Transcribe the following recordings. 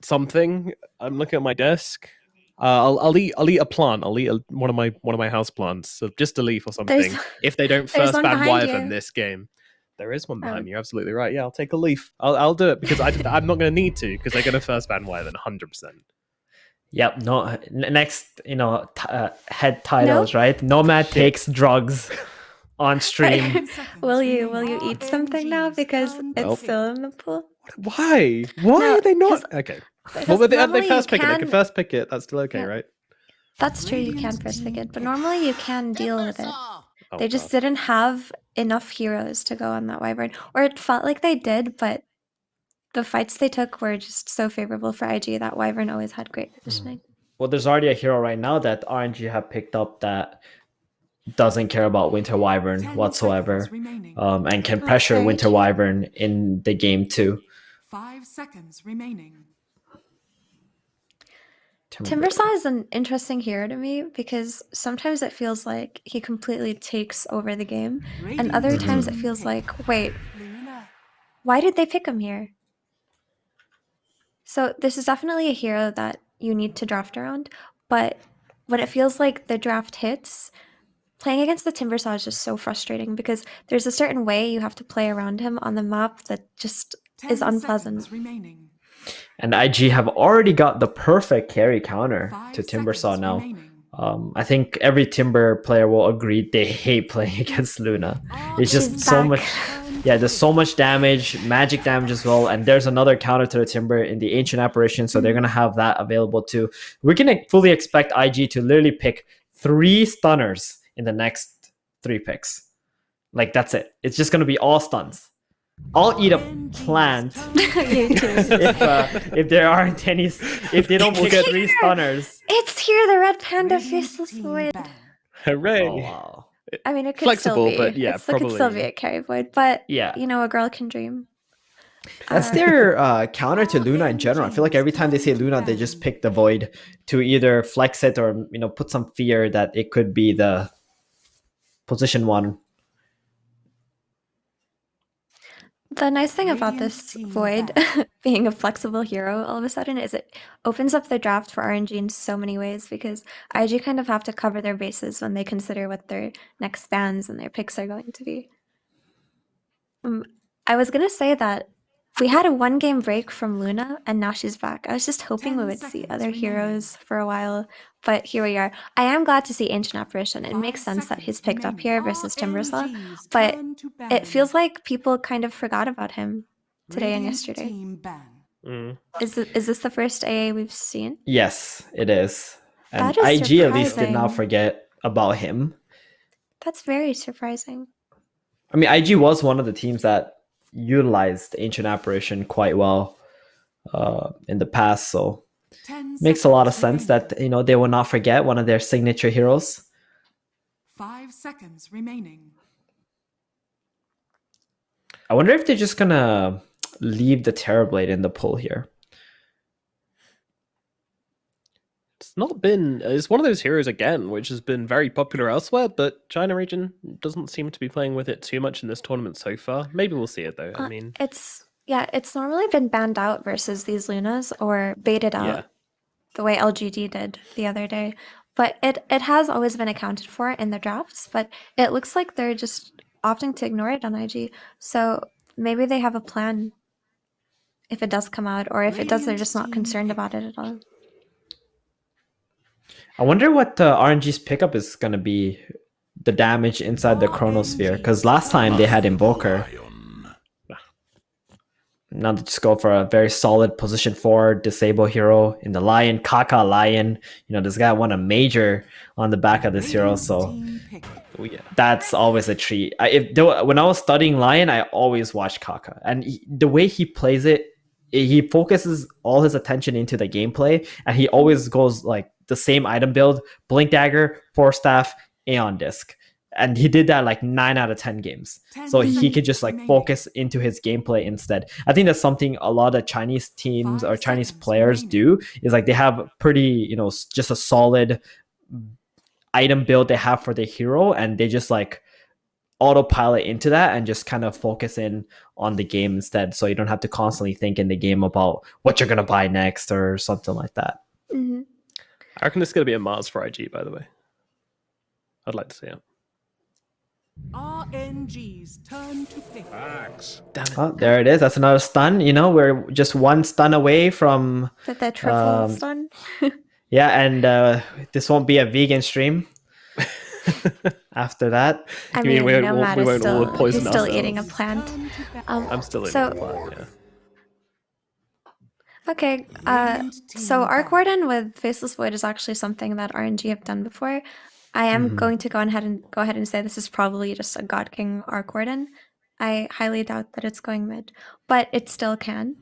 something. I'm looking at my desk. I'll eat a plant. I'll eat one of my house plants. So just a leaf or There's something. If they don't there's first one ban behind Wyvern you. this game, there is one behind Oh. me. You're absolutely right. Yeah, I'll take a leaf. I'll do it because I'm not going to need to because they're going to first ban Wyvern 100%. Yep. No. Next, head titles, No? right? Nomad Shit. takes drugs on stream. Will you eat something now because it's still in the pool? Why? Why No, are they 'cause- not? Okay. because Well, they normally you first pick it. They can can- first pick it. That's still okay, Yeah. right? That's true, you can first pick it, but normally you can deal with it. Oh, They just God. didn't have enough heroes to go on that Wyvern. Or it felt like they did, but the fights they took were just so favorable for IG that Wyvern always had great positioning. Well, there's already a hero right now that RNG have picked up that doesn't care about Winter Wyvern whatsoever, and can pressure very Winter true. Wyvern in the game too. 5 seconds remaining. Timbersaw is an interesting hero to me because sometimes it feels like he completely takes over the game, and other times it feels like, wait, why did they pick him here? So this is definitely a hero that you need to draft around, but when it feels like the draft hits, playing against the Timbersaw is just so frustrating because there's a certain way you have to play around him on the map that just is 10 unpleasant. seconds remaining. And IG have already got the perfect carry counter 5 to Timbersaw seconds now. remaining. I think every Timber player will agree they hate playing against Luna. It's just She's so back. much. Yeah, there's so much damage, magic damage as well, and there's another counter to the Timber in the Ancient Apparition, so they're gonna have that available too. We can fully expect IG to literally pick 3 stunners in the next 3 picks. Like that's it. It's just gonna be all stuns. I'll eat a plant You too. if there aren't any. If they don't pick 3 stunners. It's here, the red panda faceless Team void. ban. Hooray. Oh wow. I mean, it could Flexible, still be. but yeah, It could still be probably. a carry void, but Yeah. you know, a girl can dream. That's their counter to Luna in general. I feel like every time they say Luna, they just pick the Void to either flex it or put some fear that it could be the position 1. The nice thing about this Radiant team void ban. being a flexible hero all of a sudden is it opens up the draft for RNG in so many ways because IG kind of have to cover their bases when they consider what their next bans and their picks are going to be. I was gonna say that we had a 1-game break from Luna and now she's back. I was just hoping we 10 would see seconds other remaining. heroes for a while, but here we are. I am glad to see Ancient Apparition. It 5 makes sense that he's seconds picked up remaining. here versus Timbersaw, RNG's but turn to ban. it feels like people kind of forgot about him today and Radiant yesterday. team ban. Mm. Is this the first AA we've seen? Yes, it is. And That is IG at least did not surprising. forget about him. That's very surprising. I mean, IG was one of the teams that utilized Ancient Apparition quite well in the past, so 10 makes a lot of seconds sense that they will not forget one of their signature heroes. 5 seconds remaining. I wonder if they're just gonna leave the Terrorblade in the pool here. It's one of those heroes again, which has been very popular elsewhere, but China region doesn't seem to be playing with it too much in this tournament so far. Maybe we'll see it though. I mean, it's normally been banned out versus these Lunas or baited out yeah. the way LGD did the other day. But it has always been accounted for in the drafts, but it looks like they're just opting to ignore it on IG. So maybe they have a plan if it does come out, or if it does, they're just not concerned about it at all. I wonder what the RNG's pickup is going to be, the damage inside the Chronosphere, because last time they had Invoker. Now they just go for a very solid position 4 disable hero in the Lion, Kaka Lion. This guy won a major on the back of this hero, so Oh, yeah. that's always a treat. When I was studying Lion, I always watched Kaka, and the way he plays it, he focuses all his attention into the gameplay, and he always goes like the same item build: Blink Dagger, Force Staff, Aeon Disc. And he did that like 9 out of 10 games. So he could just like focus into his gameplay instead. I think that's something a lot of Chinese teams or Chinese players do, is like they have pretty, just a solid item build they have for the hero, and they just like autopilot into that and just kind of focus in on the game instead, so you don't have to constantly think in the game about what you're gonna buy next or something like that. Hmm. I reckon it's going to be a Mars for IG, by the way. I'd like to see it. RNG's turn to pick. Damn it. Oh, there it is. That's another stun. We're just one stun away from The triple stun. yeah, and this won't be a vegan stream after that. I You mean mean, we Nomad won't is all still, poison he's still ourselves? eating a plant. Turn to pick. I'm still in So- the plan, yeah. Okay, so Arc Warden with Faceless Void is actually something that RNG have done before. I am going to go ahead and say this is probably just a God King Arc Warden. I highly doubt that it's going mid, but it still can.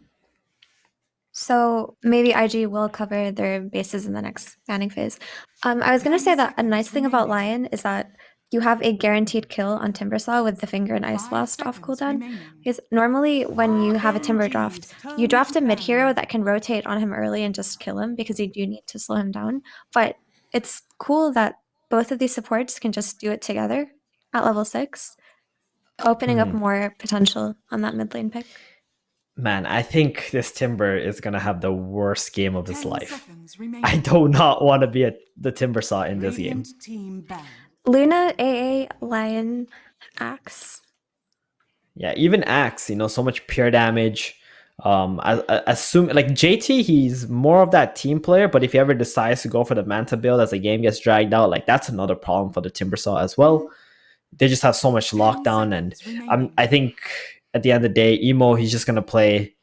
So maybe IG will cover their bases in the next banning phase. I was gonna say that a nice thing about Lion is that you have a guaranteed kill on Timbersaw with the Finger and Ice 5 Blast off seconds cooldown. remaining. Because normally when you have a Timber draft, you draft a mid hero that can rotate on him early and just kill him because you do need to slow him down. But it's cool that both of these supports can just do it together at level 6, opening up more potential on that mid lane pick. Man, I think this Timber is gonna have the worst game of his 10 life. seconds remaining. I do not want to be the Timbersaw in this game. Radiant team ban. Luna, AA, Lion, Axe. Yeah, even Axe, so much pure damage. I assume like JT, he's more of that team player, but if he ever decides to go for the Manta build as the game gets dragged out, like that's another problem for the Timbersaw as well. They just have so much 10 lockdown, and seconds remaining. I think at the end of the day, Emo, he's just gonna play.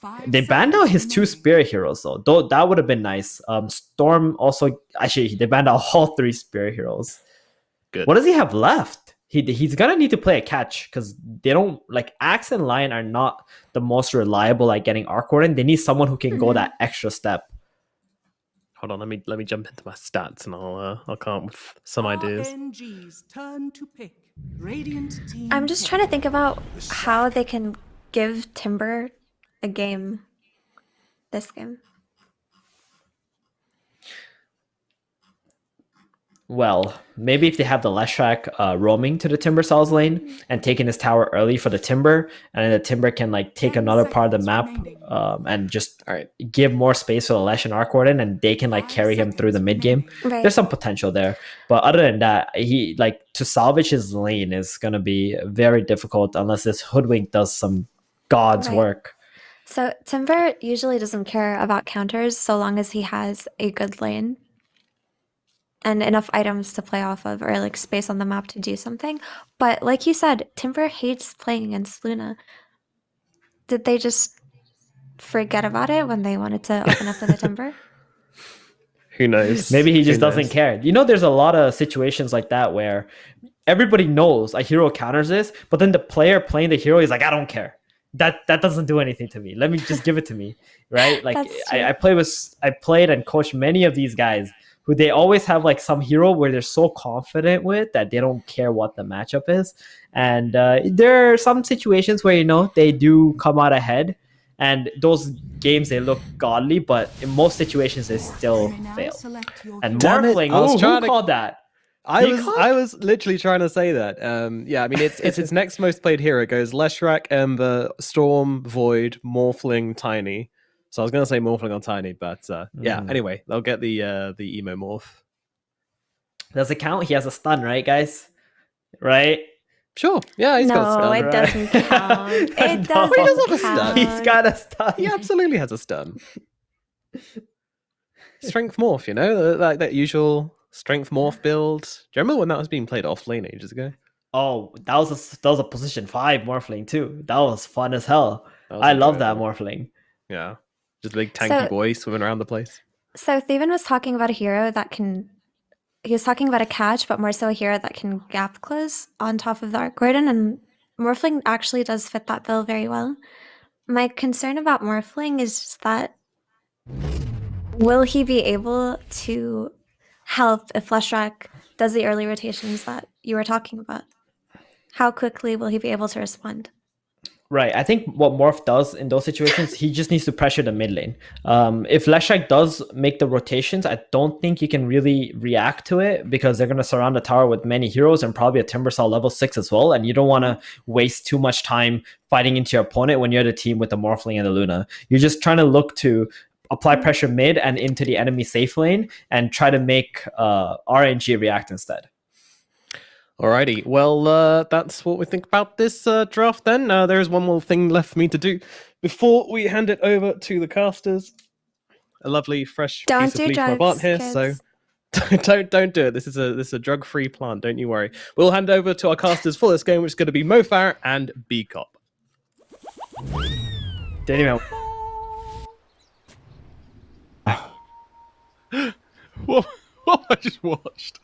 5 They banned out seconds his 2 remaining. spirit heroes though that would have been nice. Storm also, actually they banned out all 3 spirit heroes. Good. What does he have left? He's gonna need to play a catch, because they don't, like, Axe and Lion are not the most reliable at getting Arc Warden. They need someone who can go that extra step. Hold on, let me jump into my stats and I'll come up with some ideas. RNG's turn to pick. Radiant team. I'm just trying to think about how they can give Timber a game this game. Well, maybe if they have the Leshrac roaming to the Timbersaw's lane and taking his tower early for the Timber, and then the Timber can like take 10 another part of the seconds map remaining. and just All right. give more space for the Lesh and Arc Warden, and they can like 5 carry him through the seconds mid game. remaining. Right. There's some potential there, but other than that, he, like, to salvage his lane is gonna be very difficult unless this Hoodwink does some god's Right. work. So Timber usually doesn't care about counters so long as he has a good lane and enough items to play off of, or like space on the map to do something. But like you said, Timber hates playing against Luna. Did they just forget about it when they wanted to open up to the Timber? Who knows? Maybe he Who just doesn't knows? care. There's a lot of situations like that where everybody knows a hero counters this, but then the player playing the hero is like, I don't care. That doesn't do anything to me. Let me just give it to me, right? Like, That's true. I played and coached many of these guys who they always have like some hero where they're so confident with that they don't care what the matchup is. And there are some situations where they do come out ahead, and those games they look godly, but in most situations they still You may now fail. select your And hero. Damn it, Morphling, I was who trying to- called that? I You was can't- I was literally trying to say that. Yeah, I mean it's its next most played hero. It goes Leshrac, Ember, Storm, Void, Morphling, Tiny. So I was gonna say Morphling on Tiny, but yeah. Anyway, they'll get the emo morph. Does it count? He has a stun, right, guys? Right? Sure. Yeah, he's got a No, stun. it right? doesn't count. It No. doesn't He does have a stun. count. He's got a stun. He absolutely has a stun. Strength morph, that usual strength morph build. Do you remember when that was being played off lane ages ago? Oh, that was a position 5 Morphling too. That was fun as hell. That was I love that enjoyable. Morphling. Yeah, just a big tanky So- boy swimming around the place. So Theven was talking about a hero that can. He was talking about a catch, but more so a hero that can gap close on top of the Arc Warden, and Morphling actually does fit that bill very well. My concern about Morphling is just that will he be able to help if Leshrac does the early rotations that you were talking about? How quickly will he be able to respond? Right. I think what Morph does in those situations, he just needs to pressure the mid lane. If Leshrac does make the rotations, I don't think you can really react to it because they're going to surround the tower with many heroes and probably a Timbersaw level 6 as well. And you don't want to waste too much time fighting into your opponent when you're the team with the Morphling and the Luna. You're just trying to look to apply pressure mid and into the enemy safe lane and try to make RNG react instead. Alrighty, well, that's what we think about this draft then. There is one more thing left for me to do before we hand it over to the casters. A lovely fresh Don't piece of do leaf from my drugs, plant here, kids. so don't do it. This is a drug-free plant, don't you worry. We'll hand over to our casters for this game, which is going to be Mofar and B-Cop. Didn't even... What I just watched?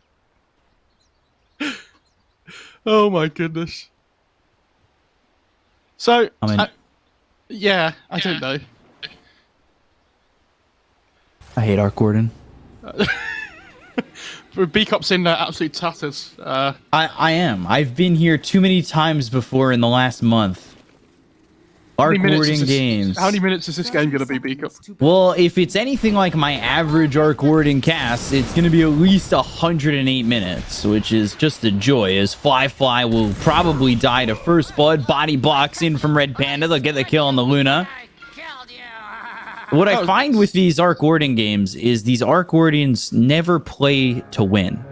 Oh my goodness. So, yeah, I don't know. I hate Arc Gordon. B-Cop's in absolute tatters. I am. I've been here too many times before in the last month. Arc Gordon games. How many minutes is this game going to be, B-Cop? Well, if it's anything like my average Arc Gordon cast, it's going to be at least 108 minutes, which is just a joy, as Fly will probably die to first blood. Body blocks in from Red Panda. They'll get the kill on the Luna. What I find with these Arc Gordon games is these Arc Gordons never play to win.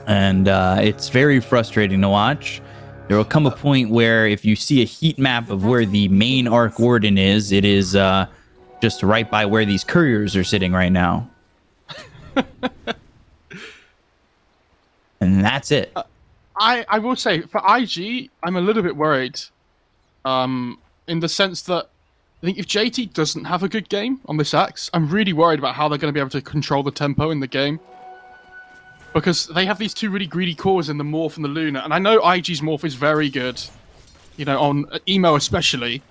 And it's very frustrating to watch. There will come a point where if you see a heat map of where the main Arc Warden is, it is just right by where these couriers are sitting right now. And that's it. I will say, for IG, I'm a little bit worried. In the sense that I think if JT doesn't have a good game on this axe, I'm really worried about how they're going to be able to control the tempo in the game. Because they have these two really greedy cores in the Morph and the Luna, and I know IG's Morph is very good, you know, on emo especially,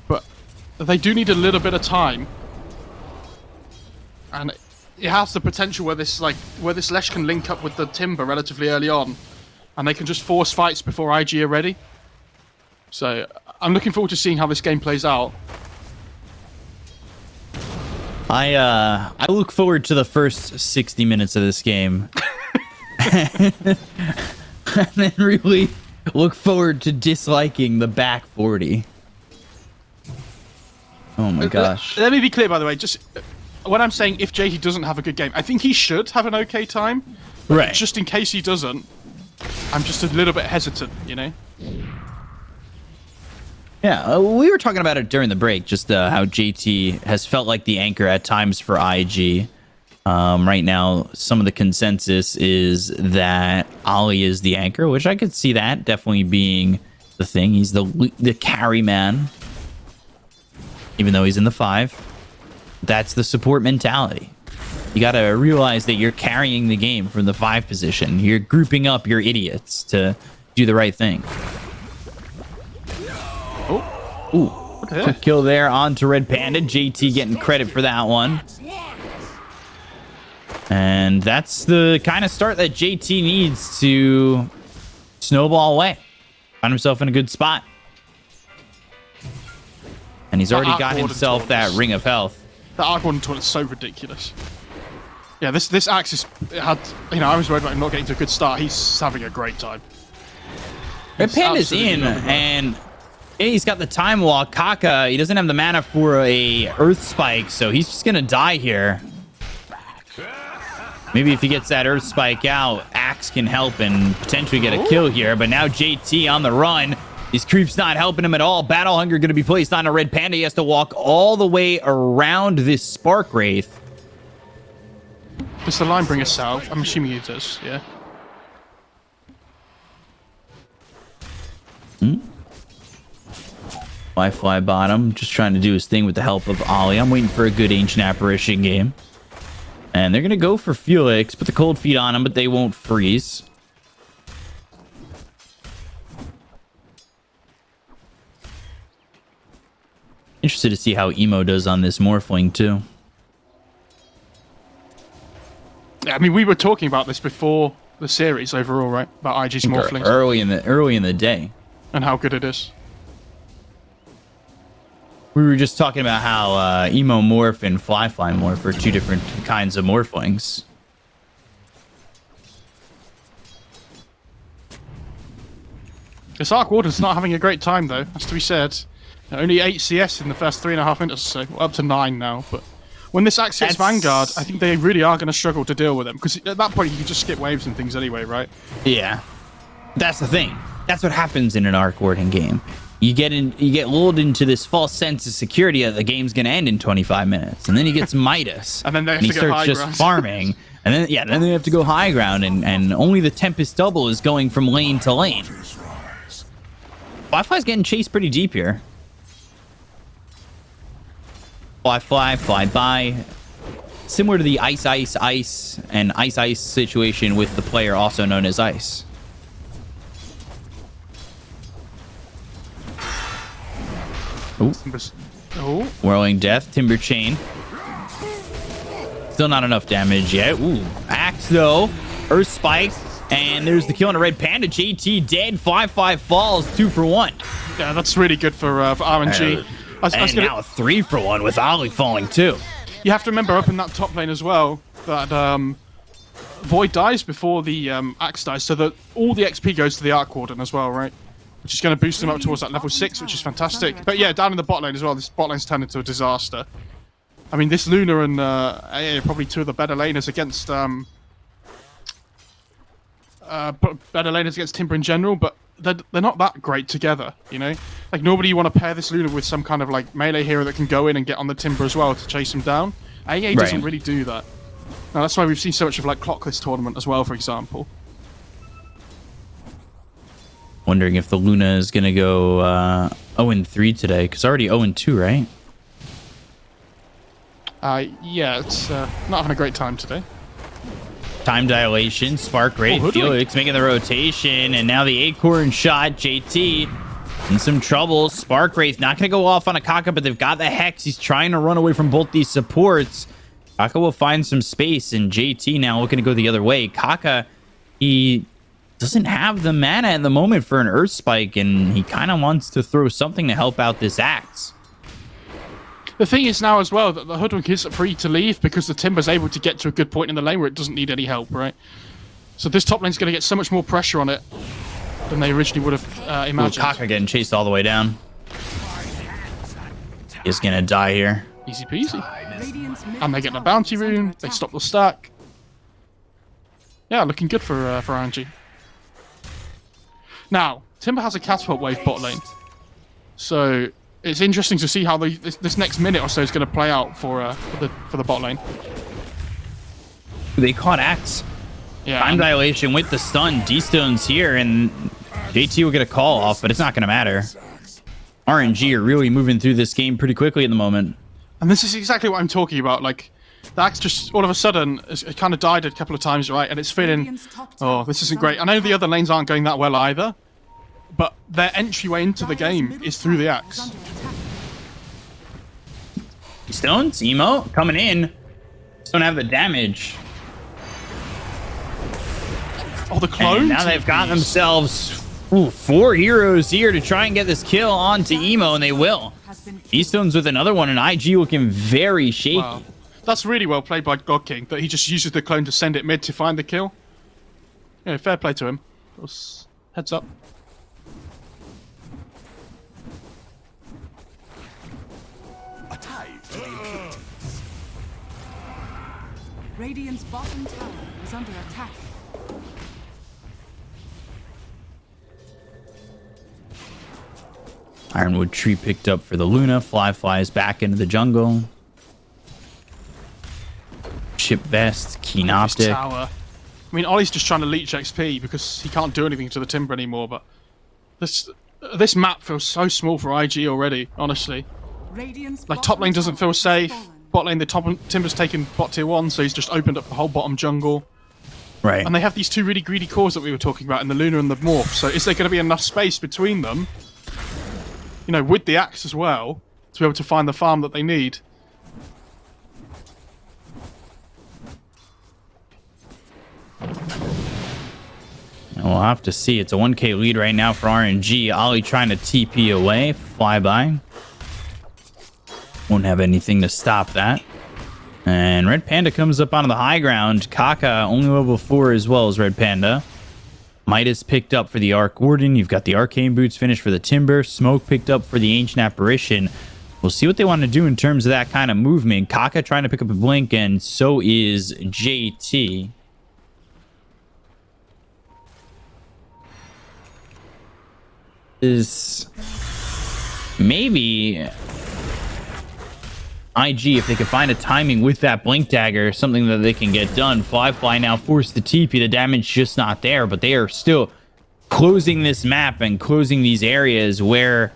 but they do need a little bit of time, and it has the potential where this Lesh can link up with the Timber relatively early on, and they can just force fights before IG are ready. So I'm looking forward to seeing how this game plays out. I look forward to the first 60 minutes of this game. And then really look forward to disliking the back 40. Oh my gosh. Let me be clear, by the way, just when I'm saying if JT doesn't have a good game, I think he should have an okay time. Right. Just in case he doesn't, I'm just a little bit hesitant, you know? Yeah, we were talking about it during the break, just how JT has felt like the anchor at times for IG. Right now, some of the consensus is that Ollie is the anchor, which I could see that definitely being the thing. He's the carry man, even though he's in the 5. That's the support mentality. You got to realize that you're carrying the game from the 5 position. You're grouping up your idiots to do the right thing. Ooh, quick kill there onto Red Panda. JT getting credit for that one. And that's the kind of start that JT needs to snowball away. Find himself in a good spot. And he's already got himself that Ring of Health. The Arc Warden taunt is so ridiculous. Yeah, this Axis had, you know, I was worried about him not getting to a good start. He's having a great time. Red Panda's in, and he's got the time walk. Kaka, he doesn't have the mana for a Earth Spike, so he's just gonna die here. Maybe if he gets that Earth Spike out, Axe can help and potentially get a kill here. But now JT on the run. These creeps not helping him at all. Battle Hunger going to be placed on a Red Panda. He has to walk all the way around this Spark Wraith. Does the line bring us south? I'm assuming it does, yeah. Fly bottom, just trying to do his thing with the help of Ollie. I'm waiting for a good Ancient Apparition game. And they're going to go for Felix, put the cold feet on him, but they won't freeze. Interested to see how Emo does on this Morphling, too. Yeah, I mean, we were talking about this before the series overall, right? About IG's Morphling. Early in the day. and how good it is. We were just talking about how Emo Morph and Fly Morph are two different kinds of morphlings. This Arc Warden's not having a great time, though, has to be said. Only 8 CS in the first 3.5 minutes or so. Well, up to 9 now, but when this Axe gets Vanguard, I think they really are going to struggle to deal with him, because at that point you can just skip waves and things anyway, right? Yeah. That's the thing. That's what happens in an Arc Warden game. You get lulled into this false sense of security that the game's going to end in 25 minutes, and then he gets Midas. And then they have and to he go starts high just ground. farming. And then they have to go high ground, and only the Tempest Double is going from lane to lane. Fly's getting chased pretty deep here. Fly by. Similar to the ice, and ice situation with the player also known as Ice. Ooh. Oh, Whirling Death, Timber Chain. Still not enough damage yet. Ooh, Axe though. Earth Spike. And there's the kill on a Red Panda. JT dead. 5-5 falls. 2 for 1. yeah, that's really good for RNG. And now 3 for 1 with Ollie falling too. You have to remember up in that top lane as well that Void dies before the Axe dies, so that all the XP goes to the Arc Warden as well, right? Which is going to boost him up towards that level 6, which is fantastic. But yeah, down in the bot lane as well, this bot lane's turned into a disaster. I mean, this Luna and AA are probably 2 of the better laners against Timber in general, but they're not that great together, you know? Like, normally you want to pair this Luna with some kind of, like, melee hero that can go in and get on the Timber as well to chase him down. AA doesn't really do that. Now, that's why we've seen so much of, like, Clockless Tournament as well, for example. Wondering if the Luna is going to go 0-3 today, because already 0-2, right? Yeah, it's not having a great time today. Time dilation, Spark Wraith, Felix making the rotation, and now the Acorn shot, JT in some trouble. Spark Wraith not going to go off on a Kaka, but they've got the Hex. He's trying to run away from both these supports. Kaka will find some space, and JT now looking to go the other way. Kaka, he doesn't have the mana at the moment for an Earth Spike, and he kind of wants to throw something to help out this Axe. The thing is now as well that the Hoodwink is free to leave because the Timber's able to get to a good point in the lane where it doesn't need any help, right? So this top lane's going to get so much more pressure on it than they originally would have imagined. Kaka getting chased all the way down. He's going to die here. Easy peasy. And they get the bounty rune, they stop the stack. Yeah, looking good for RNG. Now, Timber has a catapult wave bot lane. So it's interesting to see how this next minute or so is going to play out for the bot lane. They caught Axe. Yeah. Time dilation with the stun. D-Stone's here, and JT will get a call off, but it's not going to matter. RNG are really moving through this game pretty quickly at the moment. And this is exactly what I'm talking about. Like, the Axe just all of a sudden it kind of died a couple of times, right? And it's feeling, oh, this isn't great. I know the other lanes aren't going that well either, but their entryway into the game is through the Axe. Stones, Emo, coming in. Just don't have the damage. Oh, the clone. And now they've got themselves 4 heroes here to try and get this kill onto Emo, and they will. Stones with another one, and IG looking very shaky. Wow. That's really well played by God King, that he just uses the clone to send it mid to find the kill. Yeah, fair play to him. Heads up. Radiant's bottom tower is under attack. Ironwood tree picked up for the Luna. Fly flies back into the jungle. Chip vest, keen optic. Tower. I mean, Ollie's just trying to leech XP because he can't do anything to the Timber anymore, but this map feels so small for IG already, honestly. Like, top lane doesn't feel safe. Bot lane, the Timber's taken bot tier 1, so he's just opened up the whole bottom jungle. Right. And they have these 2 really greedy cores that we were talking about in the Luna and the Morph, so is there going to be enough space between them, you know, with the Axe as well, to be able to find the farm that they need? We'll have to see. It's a 1k lead right now for RNG. Ollie trying to TP away. Fly by. Won't have anything to stop that. And Red Panda comes up onto the high ground. Kaka only level 4 as well as Red Panda. Midas picked up for the Arc Warden. You've got the Arcane Boots finished for the Timber. Smoke picked up for the Ancient Apparition. We'll see what they want to do in terms of that kind of movement. Kaka trying to pick up a Blink, and so is JT. Is maybe IG, if they could find a timing with that Blink Dagger, something that they can get done. Fly now forced the TP. The damage just not there, but they are still closing this map and closing these areas where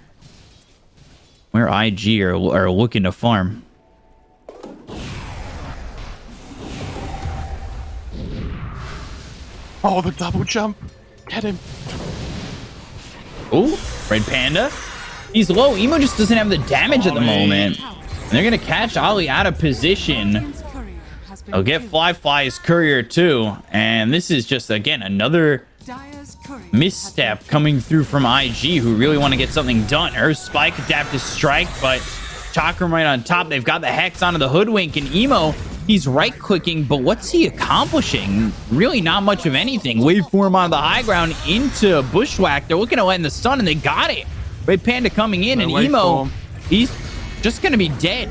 IG are looking to farm. Oh, the double jump. Get him. Oh, Red Panda. He's low. Emo just doesn't have the damage at the moment. And they're going to catch Ollie out of position. They'll get Fly's courier too. And this is just, again, another misstep coming through from IG, who really want to get something done. Her spike adapt to strike, but Chakram right on top. They've got the Hex onto the Hoodwink, and Emo, he's right-clicking, but what's he accomplishing? Really not much of anything. Waveform on the high ground into Bushwhack. They're looking to land the stun, and they got it. Red Panda coming in, and Emo, he's just going to be dead.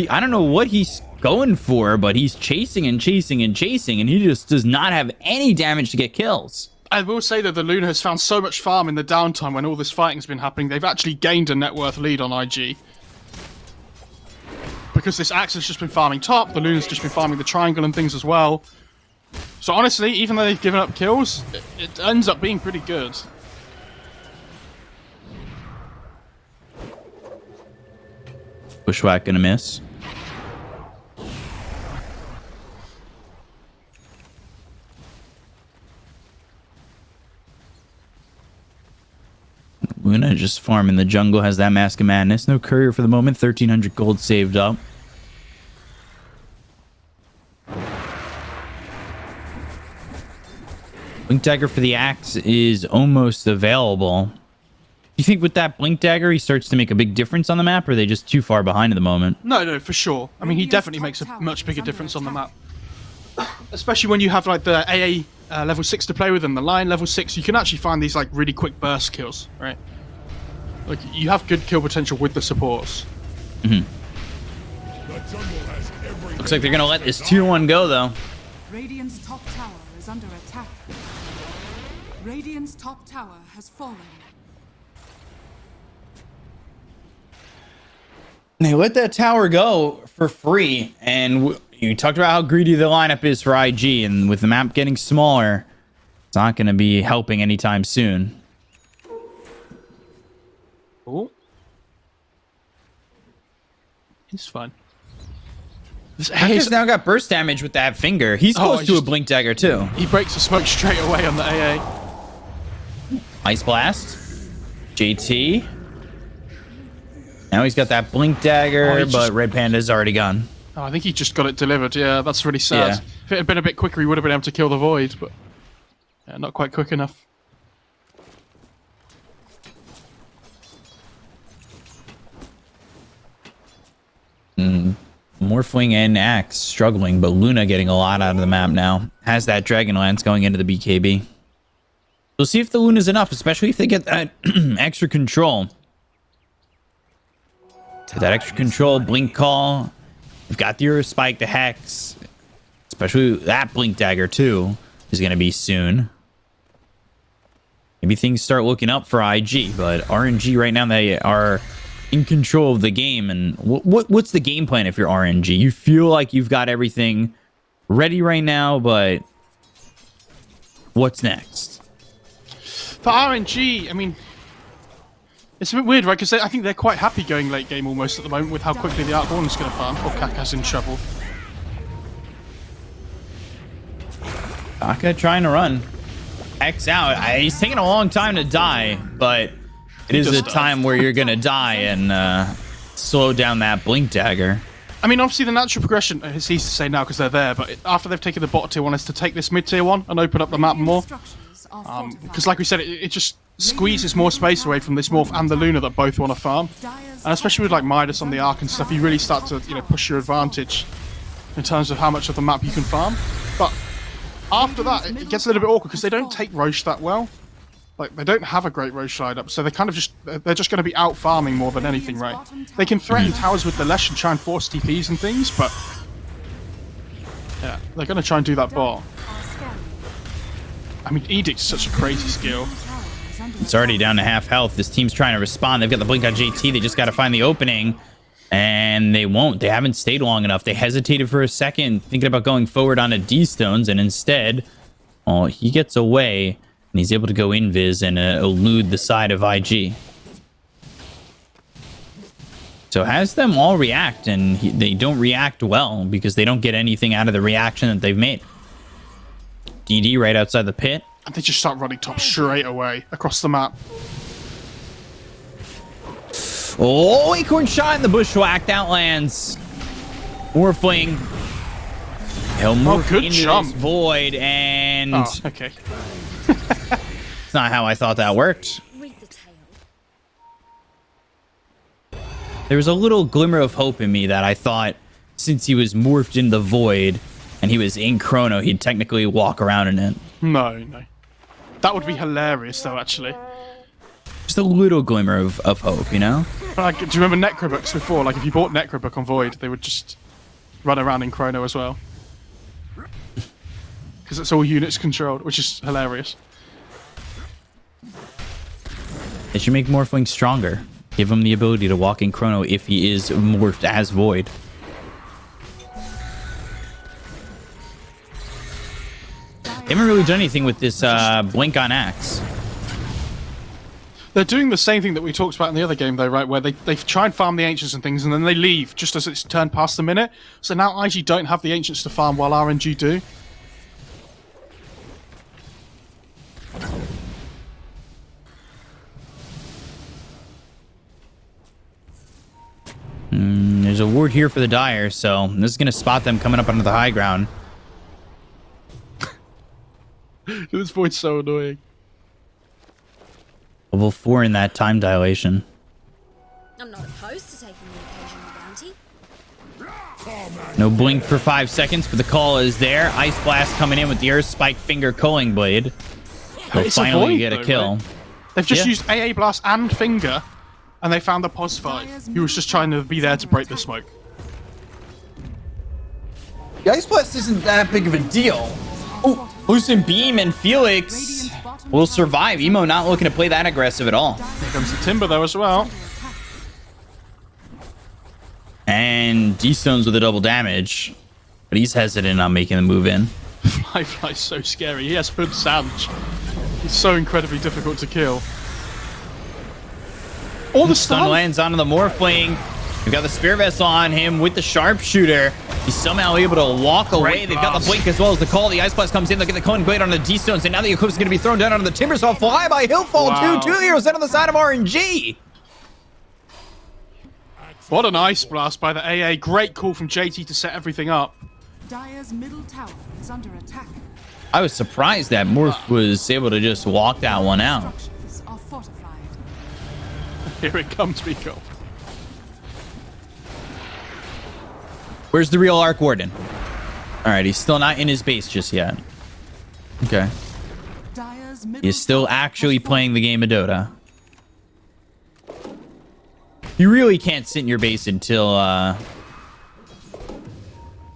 I don't know what he's going for, but he's chasing and chasing and chasing, and he just does not have any damage to get kills. I will say that the Luna has found so much farm in the downtime when all this fighting's been happening. They've actually gained a net worth lead on IG. Because this Axe has just been farming top, the Luna's just been farming the triangle and things as well. So honestly, even though they've given up kills, it ends up being pretty good. Bushwhack gonna miss. Luna just farming the jungle, has that Mask of Madness. No courier for the moment. 1,300 gold saved up. Blink Dagger for the Axe is almost available. Do you think with that Blink Dagger he starts to make a big difference on the map, or are they just too far behind at the moment? No, for sure. I mean, he definitely makes a much bigger difference on the map. Especially when you have like the AA level 6 to play with and the Lion level 6, you can actually find these like really quick burst kills, right? Like, you have good kill potential with the supports. Mm-hmm. Looks like they're gonna let this tier 1 go though. Radiant's top tower is under attack. Radiant's top tower has fallen. They let that tower go for free, and you talked about how greedy the lineup is for IG, and with the map getting smaller, it's not going to be helping anytime soon. Oh, it's fun. He's now got burst damage with that finger. He's close to a Blink Dagger too. He breaks the smoke straight away on the AA. Ice Blast. JT. Now he's got that Blink Dagger, but Red Panda's already gone. Oh, I think he just got it delivered. Yeah, that's really sad. Yeah. If it had been a bit quicker, he would have been able to kill the Void, but yeah, not quite quick enough. Morphling and Axe struggling, but Luna getting a lot out of the map now. Has that Dragonlance going into the BKB. We'll see if the Luna's enough, especially if they get that extra control. With that extra control, Blink Call. We've got the Earth Spike, the Hex. Especially that Blink Dagger, too, is going to be soon. Maybe things start looking up for IG, but RNG right now, they are in control of the game. And what's the game plan if you're RNG? You feel like you've got everything ready right now, but what's next? For RNG, I mean, it's a bit weird, right? Because I think they're quite happy going late game almost at the moment with how quickly the Arc Warden's going to farm. Or Kaka's in trouble. Kaka trying to run. X out. He's taking a long time to die, but it is a time where you're going to die and slow down that Blink Dagger. I mean, obviously the natural progression, it's easy to say now because they're there, but after they've taken the bot tier 1 is to take this mid tier 1 and open up the map more. Because like we said, it just squeezes more space away from this Morph and the Luna that both want to farm. And especially with like Midas on the Arc and stuff, you really start to push your advantage in terms of how much of the map you can farm. But after that, it gets a little bit awkward because they don't take Roche that well. Like, they don't have a great Roche lineup, so they kind of they're just going to be out farming more than anything, right? They can threaten towers with the Lesh and try and force TPs and things, but yeah, they're going to try and do that bot. I mean, Edict's such a crazy skill. It's already down to half health. This team's trying to respond. They've got the blink on JT. They just got to find the opening, and they won't. They haven't stayed long enough. They hesitated for a second, thinking about going forward on a D-Stones, and instead, oh, he gets away. And he's able to go invis and elude the side of IG. So has them all react, and they don't react well because they don't get anything out of the reaction that they've made. DD right outside the pit. And they just start running top straight away across the map. Oh, Acorn shot in the bushwhack. That lands. Morphling. He'll morph good into jump. this void, and... Oh, okay. It's not how I thought that worked. There was a little glimmer of hope in me that I thought since he was morphed in the void and he was in Chrono, he'd technically walk around in it. No. That would be hilarious, though, actually. Just a little glimmer of hope, you know? Like, do you remember Necrobooks before? Like, if you bought Necrobook on Void, they would just run around in Chrono as well. Because it's all units controlled, which is hilarious. They should make Morphling stronger. Give him the ability to walk in Chrono if he is morphed as Void. They haven't really done anything with this Blink on Axe. They're doing the same thing that we talked about in the other game, though, right? Where they try and farm the Ancients and things, and then they leave just as it's turned past the minute. So now IG don't have the Ancients to farm while RNG do. There's a ward here for the Dire, so this is going to spot them coming up onto the high ground. This Void's so annoying. Level 4 in that time dilation. I'm not opposed to taking the occasional bounty. No blink for 5 seconds, but the call is there. Ice Blast coming in with the Earth Spike Finger Culling Blade. They'll It's a finally Void, get a though, kill. right? They've just Yeah. used AA Blast and Finger, and they found the Pos 5, who was just trying to be there to break the smoke. The Ice Blast isn't that big of a deal. Oh, Lucent Beam and Felix will survive. Emo not looking to play that aggressive at all. Here comes the Timber, though, as well. And D-Stones with a double damage. But he's hesitant on making the move in. Firefly's so scary. He has Hood Sandwich. He's so incredibly difficult to kill. All the Stun lands onto the Morphling. We've got the Spear Vessel on him with the Sharpshooter. He's somehow able to walk away. They've got the Blink as well as the call. The Ice Blast comes in. They'll get the Cone Blade on the D-Stones. And now the Eclipse is going to be thrown down onto the Timber. So a flyby. He'll fall Wow. too. 2 heroes out on the side of RNG. What an Ice Blast by the AA. Great call from JT to set everything up. Dire's middle tower is under attack. I was surprised that Morph was able to just walk that one out. Structures are fortified. Here it comes, Miko. Where's the real Arc Warden? All right, he's still not in his base just yet. Okay. Dire's middle He's still tower actually has playing the game of Dota. You really can't sit in your base until,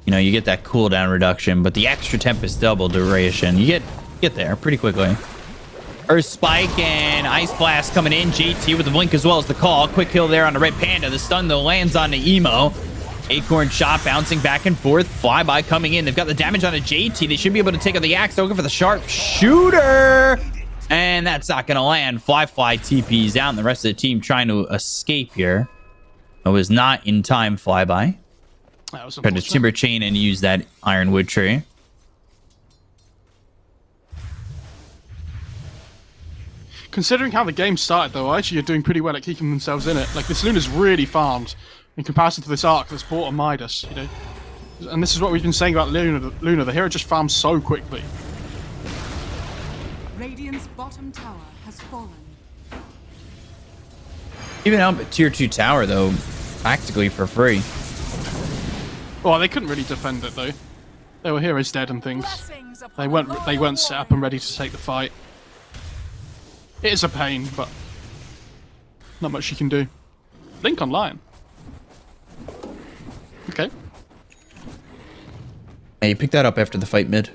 you know, you get that cooldown reduction, but the extra Tempest double duration, you get there pretty quickly. Earth Spike and Ice Blast coming in. JT with the blink as well as the call. Quick kill there on the Red Panda. The stun, though, lands on the Emo. Acorn shot bouncing back and forth. Flyby coming in. They've got the damage on a JT. They should be able to take out the Axe. They're looking for the Sharpshooter. And that's not going to land. Fly TP's out, and the rest of the team trying to escape here. It was not in time, Flyby. That was Tried to unfortunate. Timber Chain and use that Ironwood tree. Considering how the game started, though, actually are doing pretty well at keeping themselves in it. Like, this Luna's really farmed in comparison to this arc that's bought on Midas, you know. And this is what we've been saying about Luna. The hero just farms so quickly. Radiant's bottom tower has fallen. Even out at tier 2 tower, though, practically for free. Well, they couldn't really defend it though. They were heroes dead and things. They weren't set up and ready to take the fight. It is a pain, but not much you can do. Link on Lion. Okay. Hey, you picked that up after the fight mid.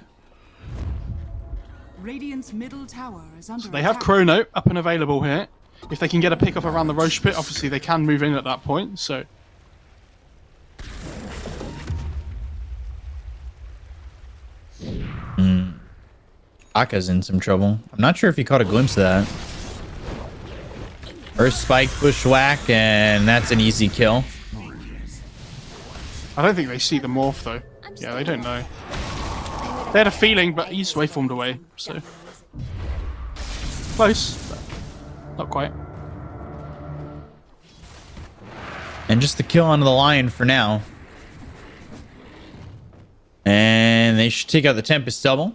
Radiant's middle tower is under So they have attack. Chrono up and available here. If they can get a pick off around the Roche pit, obviously they can move in at that point. So Aka's in some trouble. I'm not sure if he caught a glimpse of that. First spike, bushwhack, and that's an easy kill. I don't think they see the morph though. Yeah, they don't know. They had a feeling, but he's waveformed away. So close, but not quite. And just the kill onto the Lion for now. And they should take out the Tempest double.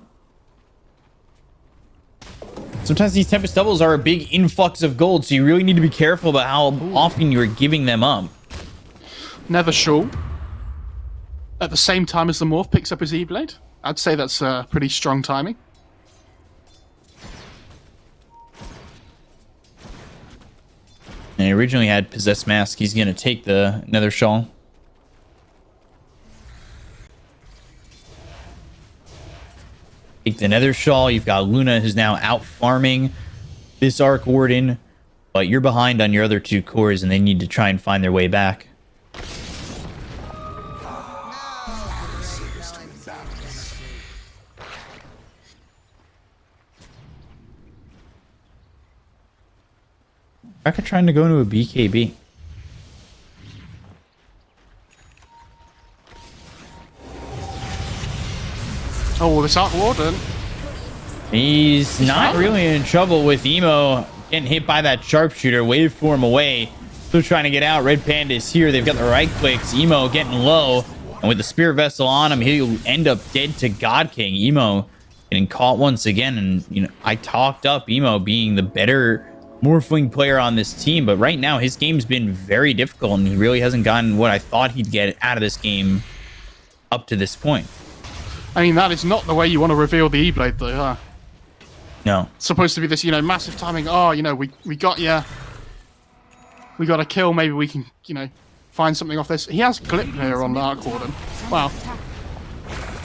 Sometimes these Tempest doubles are a big influx of gold, so you really need to be careful about how often you're giving them up. Never sure. At the same time as the morph picks up his E-blade, I'd say that's pretty strong timing. And he originally had Possessed Mask. He's going to take the Nether Shawl. Take the Nether Shawl. You've got Luna, who's now out farming this Arc Warden. But you're behind on your other two cores, and they need to try and find their way back. Raka trying to go into a BKB. Oh, this Arc Warden. He's not really in trouble with Emo getting hit by that sharpshooter. Waveform away. Still trying to get out. Red Panda is here. They've got the right clicks. Emo getting low. And with the Spirit Vessel on him, he'll end up dead to God King. Emo getting caught once again. And, you know, I talked up Emo being the better Morphling player on this team. But right now, his game's been very difficult. And he really hasn't gotten what I thought he'd get out of this game up to this point. I mean, that is not the way you want to reveal the E-blade, though, huh? No. It's supposed to be this, you know, massive timing. Oh, you know, we got ya. We got a kill. Maybe we can, you know, find something off this. He has Clip here on the Arc Warden. Wow.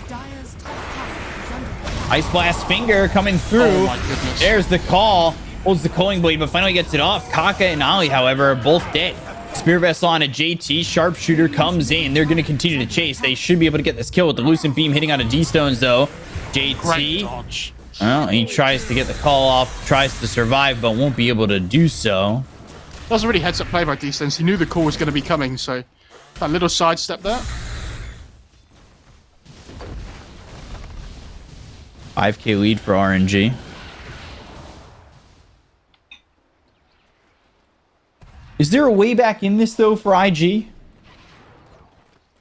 Dire's top tower is under attack. Ice Blast Finger coming through. Oh my goodness. There's the call. Holds the Culling Blade, but finally gets it off. Kaka and Ali, however, are both dead. Spear Vessel on a JT. Sharpshooter comes in. They're going to continue to chase. They should be able to get this kill with the Lucent Beam hitting on a D-Stones, though. Great JT, dodge. well, he tries to get the call off, tries to survive, but won't be able to do so. That was a really heads-up play by D-Sense. He knew the call was going to be coming, so that little sidestep there. 5k lead for RNG. Is there a way back in this, though, for IG?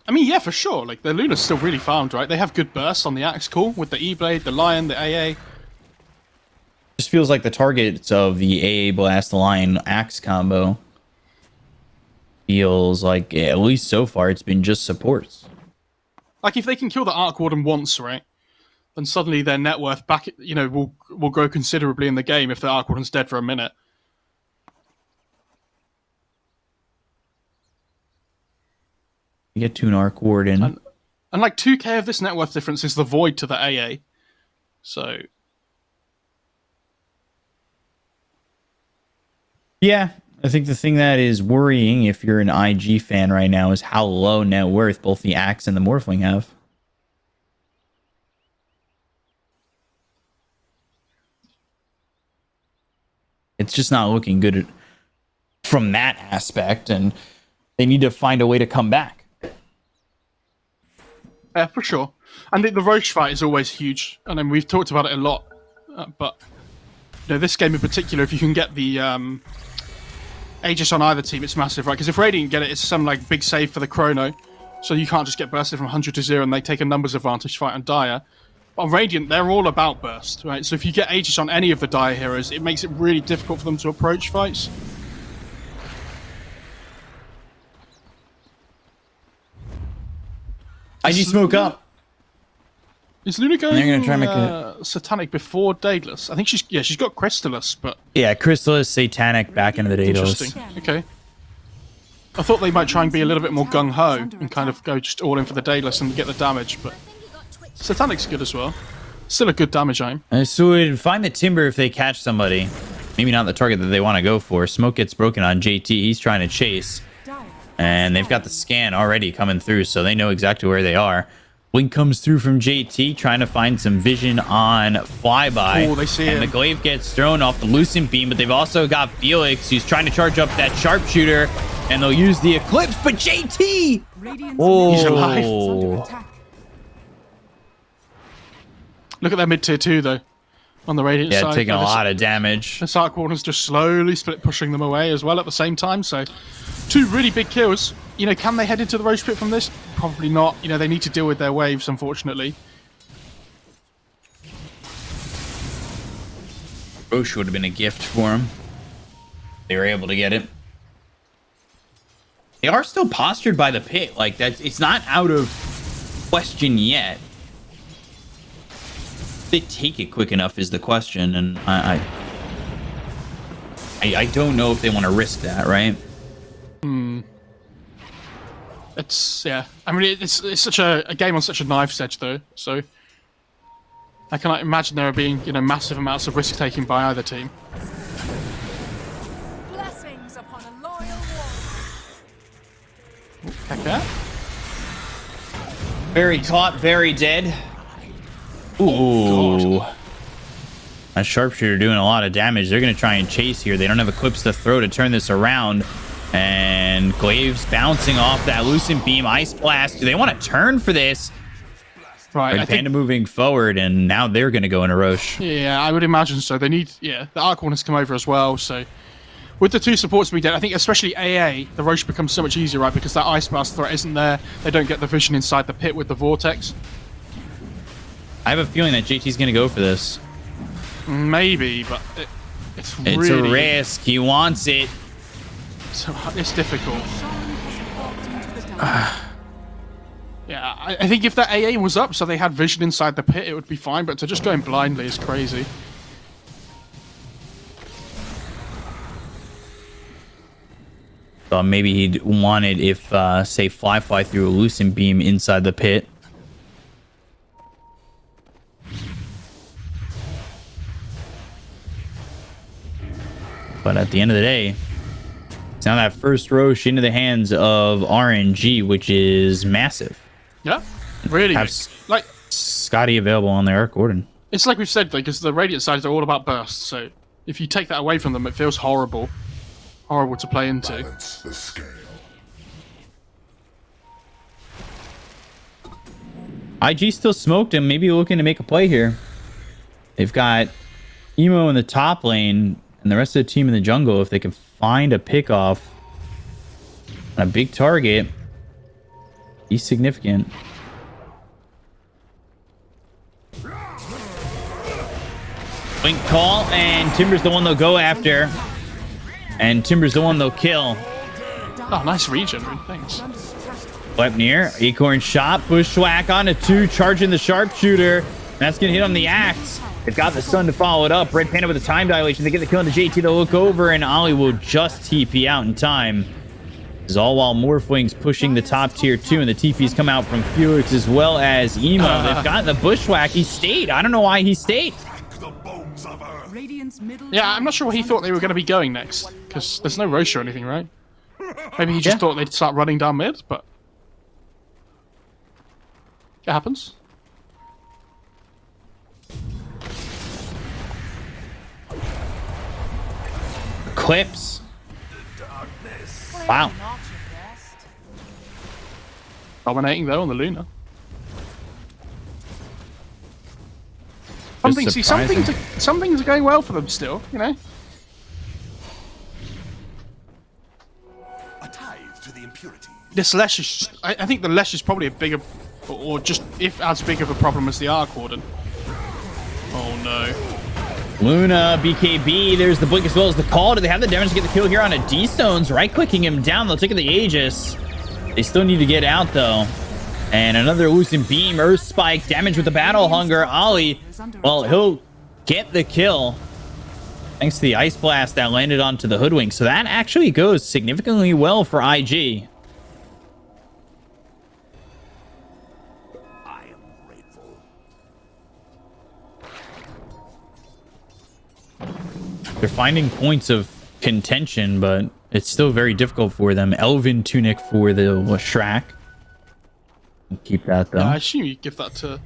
I mean, yeah, for sure. Like, the Luna's still really farmed, right? They have good bursts on the Axe Call with the E-Blade, the Lion, the AA. Just feels like the targets of the AA Blast Lion Axe combo feels like, at least so far, it's been just supports. Like, if they can kill the Arc Warden once, right, then suddenly their net worth back, you know, will grow considerably in the game if the Arc Warden's dead for a minute. You get to an Arc Warden. And like 2k of this net worth difference is the Void to the AA. So, Yeah, I think the thing that is worrying if you're an IG fan right now is how low net worth both the Axe and the Morphling have. It's just not looking good from that aspect, and they need to find a way to come back. yeah, for sure. And the Roche fight is always huge. And then we've talked about it a lot. But, you know, this game in particular, if you can get the Aegis on either team, it's massive, right? Because if Radiant get it, it's some like big save for the Chrono, so you can't just get bursted from 100 to 0 and they take a numbers advantage fight on Dire. But on Radiant, they're all about burst, right? So if you get Aegis on any of the Dire heroes, it makes it really difficult for them to approach fights. IG smoke up. Is Luna going They're gonna try and make it Satanic before Daedalus? I think she's got Crystallis, but Yeah, Crystallis, Satanic, back into the Daedalus. interesting. Okay. I thought they might try and be a little bit more gung-ho and kind of go just all in for the Daedalus and get the damage, but Satanic's good as well. Still a good damage aim. So we'd find the Timber if they catch somebody. Maybe not the target that they want to go for. Smoke gets broken on JT. He's trying to chase. And they've got the scan already coming through, so they know exactly where they are. Blink comes through from JT, trying to find some vision on Flyby. Oh, they see and him. the glaive gets thrown off the Lucent Beam, but they've also got Felix, who's trying to charge up that Sharpshooter, and they'll use the Eclipse, but JT! He's alive. Oh, Look at their mid-tier 2, though, on the Radiant yeah, side. taking a This- lot of damage. The Sark Warden's just slowly pushing them away as well at the same time, so 2 really big kills. You know, can they head into the Roche Pit from this? Probably not. You know, they need to deal with their waves, unfortunately. Roche would have been a gift for him. They were able to get it. They are still postured by the pit. Like, that, it's not out of question yet. They take it quick enough is the question, and I don't know if they want to risk that, right? It's, yeah. I mean, it's such a game on such a knife's edge, though, so I cannot imagine there being, you know, massive amounts of risk-taking by either team. Blessings upon a loyal warrior. Heck yeah. Very caught, very dead. Ooh. That Sharpshooter doing a lot of damage. They're going to try and chase here. They don't have Eclipse to throw to turn this around. And Glaive's bouncing off that Lucent Beam. Ice Blast. Do they want to turn for this? Right, Red Panda moving forward, and now they're going to go into Roche. Yeah, I would imagine so. They need, the Arc Warden's come over as well, so with the 2 supports we get, I think especially AA, the Roche becomes so much easier, right? Because that Ice Blast threat isn't there. They don't get the vision inside the pit with the Vortex. I have a feeling that JT's going to go for this. Maybe, but it's It's really... a risk. He wants it. So it's difficult. Yeah, I think if that AA was up, so they had vision inside the pit, it would be fine. But to just go in blindly is crazy. Thought maybe he'd want it if, say, Fly threw a Lucent Beam inside the pit. But at the end of the day, it's now that first Roche into the hands of RNG, which is massive. Yeah, really. Have Like, Scotty available on their Arc Warden. it's like we've said, though, because the Radiant sides are all about burst. So if you take that away from them, it feels horrible. Horrible to play into. IG still smoked him, maybe looking to make a play here. They've got Emo in the top lane and the rest of the team in the jungle. If they can find a pickoff on a big target, he's significant. Blink call, and Timber's the one they'll go after. And Timber's the one they'll kill. Oh, nice regen. Thanks. Up near, Acorn shot, bushwhack on a 2, charging the Sharpshooter. And that's going to hit on the Axe. They've got the Sun to follow it up. Red Panda with the time dilation. They get the kill on the JT. They'll look over, and Ollie will just TP out in time. This is all while Morphwing's pushing the top tier 2, and the TPs come out from Felix as well as Emo. They've got the bushwhack. He stayed. I don't know why he stayed. Yeah, I'm not sure where he thought they were going to be going next. Because there's no Roche or anything, right? Maybe he just thought they'd start running down mid, but... it happens. Clips. Wow. Dominating though on the Luna. Some things are going well for them still, you know. this Lesh is just, I think the Lesh is probably a bigger, or just if as big of a problem as the Arc Warden. Oh no. Luna, BKB, there's the blink as well as the call. Do they have the damage to get the kill here on a D-Stones? Right-clicking him down, they'll take the Aegis. They still need to get out though. And another Lucent Beam, Earth Spike, damage with the Battle Hunger. Ollie, well, he'll get the kill thanks to the Ice Blast that landed onto the Hoodwink. So that actually goes significantly well for IG. They're finding points of contention, but it's still very difficult for them. Elven Tunic for the Shrek. Keep that though. Yeah, I assume you give that to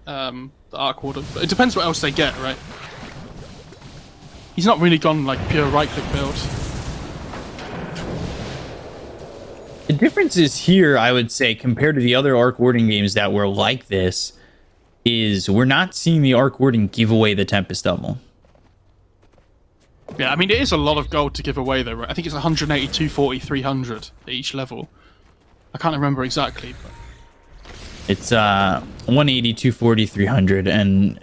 the Arc Warden, but it depends what else they get, right? He's not really gone like pure right-click build. The difference is here, I would say, compared to the other Arc Warden games that were like this, is we're not seeing the Arc Warden give away the Tempest Double. Yeah, I mean, it is a lot of gold to give away, though, right? I think it's 180, 240, 300 at each level. I can't remember exactly, but... It's 180, 240, 300, and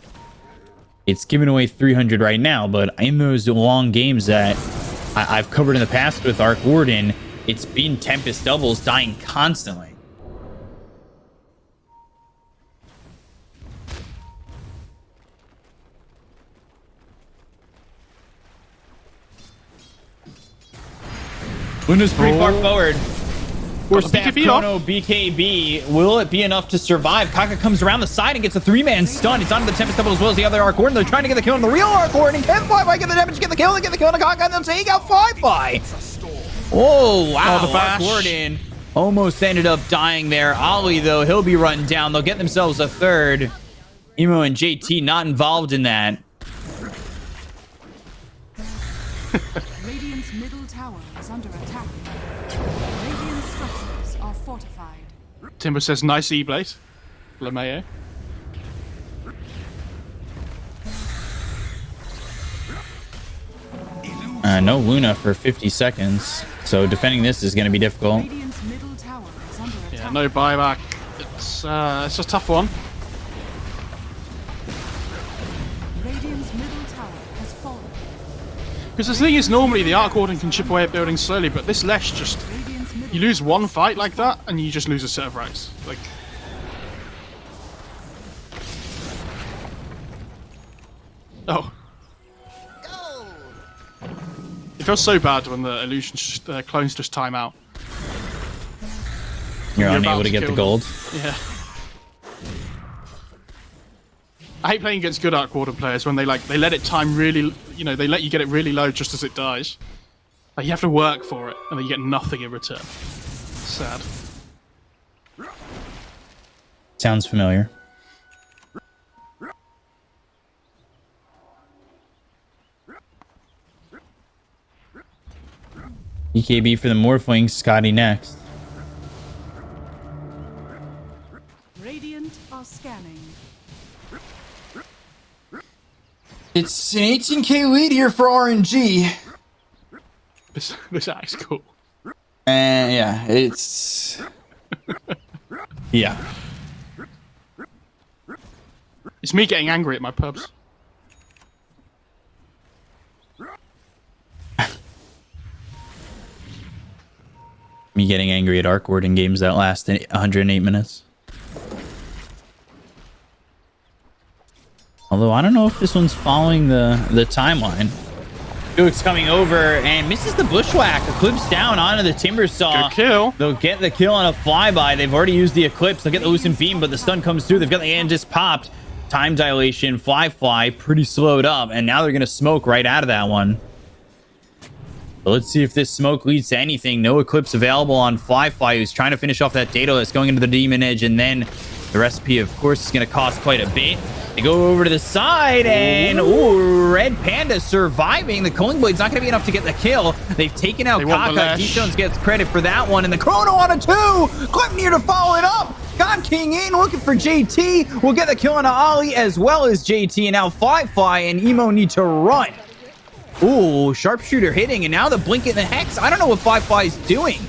it's giving away 300 right now, but in those long games that I've covered in the past with Arc Warden, it's been Tempest Doubles dying constantly. Luna's pretty far forward. Or Staff Chrono BKB. Will it be enough to survive? Kaka comes around the side and gets a 3-man stun. It's onto the Tempest Double as well as the other Arc Warden. They're trying to get the kill on the real Arc Warden. Can Fly get the damage, get the kill on Kaka, and then take out Fly. Oh, wow. Oh, the bash. Arc Warden almost ended up dying there. Ollie, though, he'll be run down. They'll get themselves a third. Emo and JT not involved in that. Radiant's middle tower is under attack. Radiant structures are fortified. Timber says, nice E-Blade. LeMayo. No Luna for 50 seconds. So defending this is going to be difficult. Radiant's middle tower is under attack. Yeah, no buyback. It's a tough one. Radiant's middle tower has fallen. Because the thing is, normally the Arc Warden can chip away at buildings slowly, but this Lesh just... Radiant's middle You lose one fight like that, and you just lose a set of racks. Like... Oh. It feels so bad when the illusions, clones just time out. You're You're unable about to get kill the them. gold. Yeah. I hate playing against good Arc Warden players when they let it time really, they let you get it really low just as it dies. Like you have to work for it, and then you get nothing in return. Sad. Sounds familiar. EKB for the Morphling, Scotty next. Radiant are scanning. It's an 18k lead here for RNG. This act's cool. And yeah, it's... Yeah. It's me getting angry at my pubs. Me getting angry at Arc Warden games that last 108 minutes. Although I don't know if this one's following the timeline. Felix coming over and misses the bushwhack. Eclipse down onto the timber saw. Good kill. They'll get the kill on a flyby. They've already used the Eclipse. They'll get the Lucent Beam, but the stun comes through. They've got the Aegis popped. Time dilation, fly, pretty slowed up. And now they're going to smoke right out of that one. So let's see if this smoke leads to anything. No Eclipse available on Fly, who's trying to finish off that Daedalus, going into the Demon Edge, and then the recipe, of course, is going to cost quite a bit. They go over to the side, and Red Panda surviving. The Culling Blade's not going to be enough to get the kill. They've taken out Kaka. D-Stones gets credit for that one, and the Chrono on a 2. Clip near to follow it up. God King in, looking for JT. We'll get the kill on Ollie as well as JT, and now Fly and Emo need to run. Ooh, Sharpshooter hitting, and now the Blink in the Hex. I don't know what Fly is doing.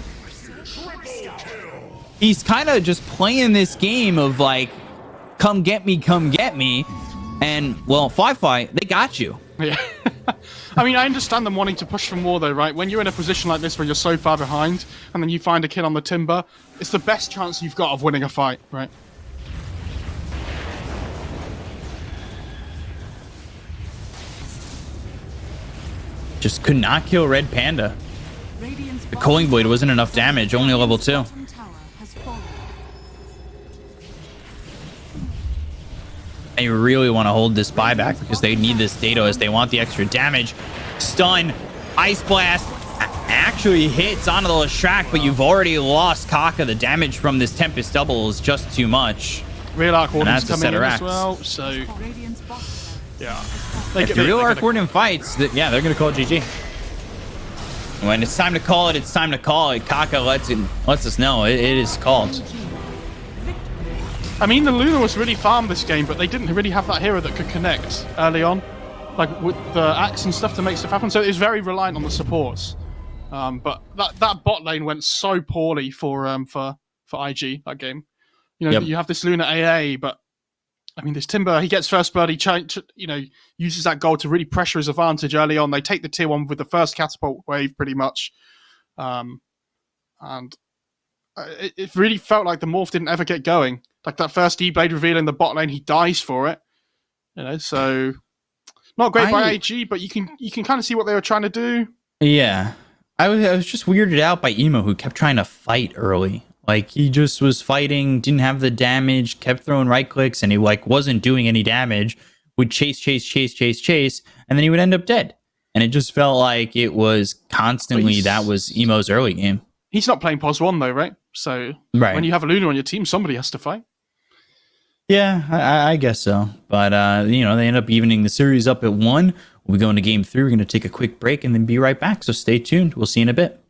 he's kind of just playing this game of like, come get me, and well, Fly, they got you. Yeah. I mean, I understand them wanting to push for more, though, right? When you're in a position like this where you're so far behind, and then you find a kill on the Timber, it's the best chance you've got of winning a fight, right? Just could not kill Red Panda. The Culling Blade wasn't enough damage, only level 2. They really want to hold this buyback because they need this data as they want the extra damage. Stun, Ice Blast actually hits onto the Leshrac, but you've already lost Kaka. The damage from this Tempest double is just too much. Real Arc Warden's that's a coming in set as of well, so yeah. If the Real Arc Warden fights, yeah, they're going to call it GG. When it's time to call it, it's time to call it. Kaka lets us know it is called. I mean, the Luna was really farmed this game, but they didn't really have that hero that could connect early on, like with the axe and stuff to make stuff happen. So it was very reliant on the supports. But that bot lane went so poorly for IG that game. You know, you have this Luna AA, but I mean, this Timber, he gets first blood. He uses that gold to really pressure his advantage early on. They take the tier 1 with the first catapult wave, pretty much, and it really felt like the morph didn't ever get going. Like that first E-Blade reveal in the bot lane, he dies for it. You know, so not great by AG, but you can kind of see what they were trying to do. Yeah, I was just weirded out by Emo, who kept trying to fight early. Like he just was fighting, didn't have the damage, kept throwing right clicks, and he like wasn't doing any damage. Would chase, and then he would end up dead. And it just felt like it was constantly that was Emo's early game. He's not playing POS 1 though, right? So when you have a Luna on your team, somebody has to fight. Yeah, I guess so. But, they end up evening the series up at 1. We'll be going to game 3. We're going to take a quick break and then be right back. So stay tuned. We'll see you in a bit.